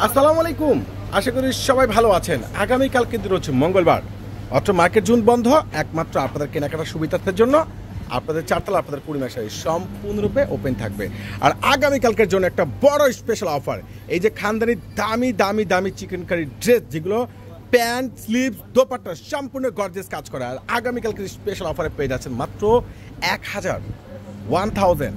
আসসালামু আলাইকুম। আশা করি সবাই ভালো আছেন। আগামীকাল কিন্তু রয়েছে মঙ্গলবার, অত্র মার্কেট জোন বন্ধ একমাত্র আপনাদের কেনাকাটার সুবিধার্থের জন্য। আপনাদের চারতলা আপনাদের পূর্ণিমাশারি সম্পূর্ণরূপে ওপেন থাকবে। আর আগামীকালকের জন্য একটা বড় স্পেশাল অফার, এই যে খানদানি দামি দামি দামি চিকেন কারি ড্রেস, যেগুলো প্যান্ট স্লিভস দোপাট্টা সম্পূর্ণ গর্জিয়াস কাজ করা। আর আগামীকালকের স্পেশাল অফারে পেয়ে যাচ্ছেন মাত্র 1800,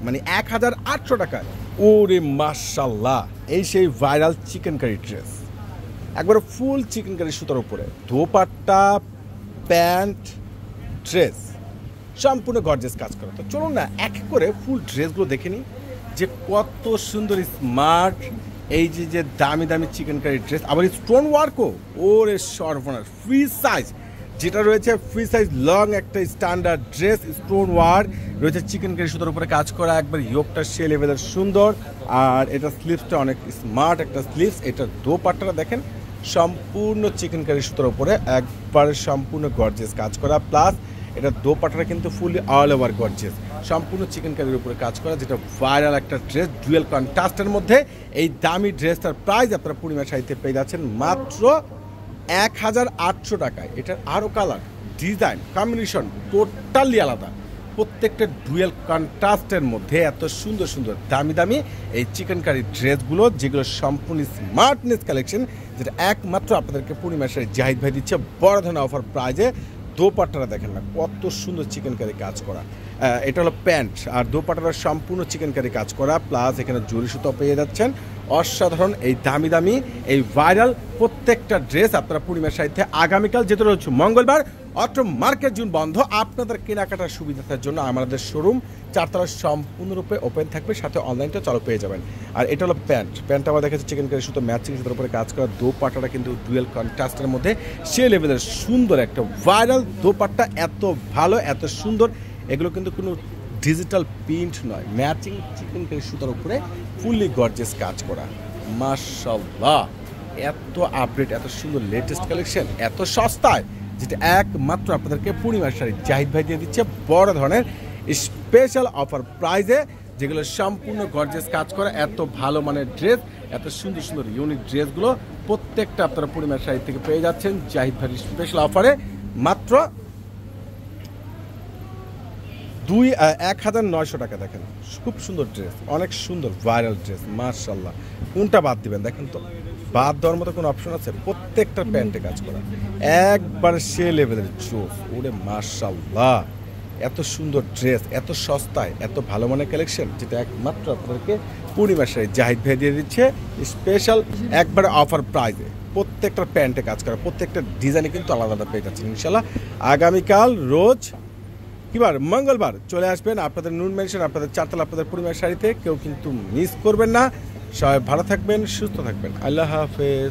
মানে 1800 টাকায়। ওরে মাশাল্লাহ, এই সেই ভাইরাল চিকেন কারি ড্রেস, একবারে ফুল চিকেন কারি সুতার উপরে দোপাট্টা প্যান্ট ড্রেস সম্পূর্ণ গর্জিয়াস কাজ করা। তো চলুন না এক এক করে ফুল ড্রেসগুলো দেখে নিই যে কত সুন্দর স্মার্ট এই যে দামি দামি চিকেন কারি ড্রেস, আবার স্টোন ওয়ার্কও। ওরে সর্বনাশ, ফ্রি সাইজ যেটা রয়েছে, ফ্রি সাইজ লং একটা স্ট্যান্ডার্ড ড্রেস, স্টোন ওয়ার্ক রয়েছে, চিকেন কারি সুতার উপরে কাজ করা, একবার ইয়োগটা সে লেভেলের সুন্দর। আর এটা স্লিভসটা অনেক স্মার্ট একটা স্লিভস। এটা দোপাট্টাটা দেখেন সম্পূর্ণ চিকেন কারি সুতার উপরে একবারে সম্পূর্ণ গর্জিয়াস কাজ করা, প্লাস এটা দোপাট্টাটা কিন্তু ফুলি অল ওভার গর্জিয়াস সম্পূর্ণ চিকেন কারির উপরে কাজ করা, যেটা ভাইরাল একটা ড্রেস ডুয়েল কন্ট্রাস্টের মধ্যে। এই দামি ড্রেসটার প্রাইস আপনারা পূর্ণিমা শাড়িতে পেয়ে যাচ্ছেন মাত্র 1800 টাকায়। এটার আরও কালার ডিজাইন কম্বিনেশন টোটালি আলাদা, প্রত্যেকটা ডুয়েল কন্ট্রাস্টের মধ্যে এত সুন্দর সুন্দর দামি দামি এই চিকেন কারি ড্রেসগুলো, যেগুলো সম্পূর্ণ স্মার্টনেস কালেকশন, যেটা একমাত্র আপনাদেরকে পূর্ণিমা শাড়ি জাহিদ ভাই দিচ্ছে বড় ধরনের অফার প্রাইজে। দোপাট্টাটা দেখেন না কত সুন্দর চিকেন কারি কাজ করা। এটা হলো প্যান্ট, আর দোপাট্টাটা সম্পূর্ণ চিকেন কারি কাজ করা, প্লাস এখানে জরি সুতো পেয়ে যাচ্ছেন। অসাধারণ এই দামি দামি এই ভাইরাল প্রত্যেকটা ড্রেস আপনারা পূর্ণিমা শাড়িতে আগামীকাল, যেটা রয়েছে মঙ্গলবার, অত্র মার্কেট জোন বন্ধ, আপনাদের কেনাকাটার সুবিধার জন্য আমাদের শোরুম চারতলা সম্পূর্ণরূপে ওপেন থাকবে, সাথে অনলাইনটা চালু পেয়ে যাবেন। আর এটা হলো প্যান্ট আবার দেখেছে চিকেন কারি সুতো ম্যাচিং সুতোর উপরে কাজ করা, দোপাট্টাটা কিন্তু ডুয়েল কন্ট্রাস্টের মধ্যে সে লেভেলের সুন্দর একটা ভাইরাল দোপাট্টা, এত ভালো এত সুন্দর। এগুলো কিন্তু কোনো ডিজিটাল প্রিন্ট নয়, ম্যাচিং চিকেন কারি সুতার উপরে ফুললি গর্জিয়াস কাজ করা। মাশাআল্লাহ, এত আপডেট এত সুন্দর লেটেস্ট কালেকশন এত সস্তায়, যেটা একমাত্র আপনাদেরকে পূর্ণিমা শাড়ি জাহিদ ভাই দিয়ে দিচ্ছে বড় ধরনের স্পেশাল অফার প্রাইজে, যেগুলো সম্পূর্ণ গর্জিয়াস কাজ করা, এত ভালো মানের ড্রেস, এত সুন্দর সুন্দর ইউনিক ড্রেসগুলো প্রত্যেকটা আপনারা পূর্ণিমা শাড়ি থেকে পেয়ে যাচ্ছেন জাহিদ ভাইয়ের স্পেশাল অফারে মাত্র 1900 টাকা। দেখেন খুব সুন্দর ড্রেস, অনেক সুন্দর ভাইরাল ড্রেস। মাশাআল্লাহ, কোনটা বাদ দিবেন দেখেন তো, বাদ দেওয়ার মতো কোনো অপশন আছে? প্রত্যেকটা প্যান্টে কাজ করা একবার সে লেভেলের জোস। ওরে মাশাআল্লাহ, এত সুন্দর ড্রেস এত সস্তায় এত ভালো মানের কালেকশন, যেটা একমাত্র আপনাদেরকে পূর্ণিমা শাড়ি জাহিদ ভাই দিয়ে দিচ্ছে স্পেশাল একবারে অফার প্রাইজে। প্রত্যেকটা প্যান্টে কাজ করা, প্রত্যেকটা ডিজাইনে কিন্তু আলাদা আলাদা পেয়ে যাচ্ছেন ইনশাল্লাহ। আগামীকাল রোজ কিবার মঙ্গলবার চলে আসবেন আপনাদের নুন মেনশন, আপনাদের চারতলা আপনাদের পূর্ণিমা শাড়িতে। কেউ কিন্তু মিস করবেন না। সবাই ভালো থাকবেন, সুস্থ থাকবেন। আল্লাহ হাফেজ।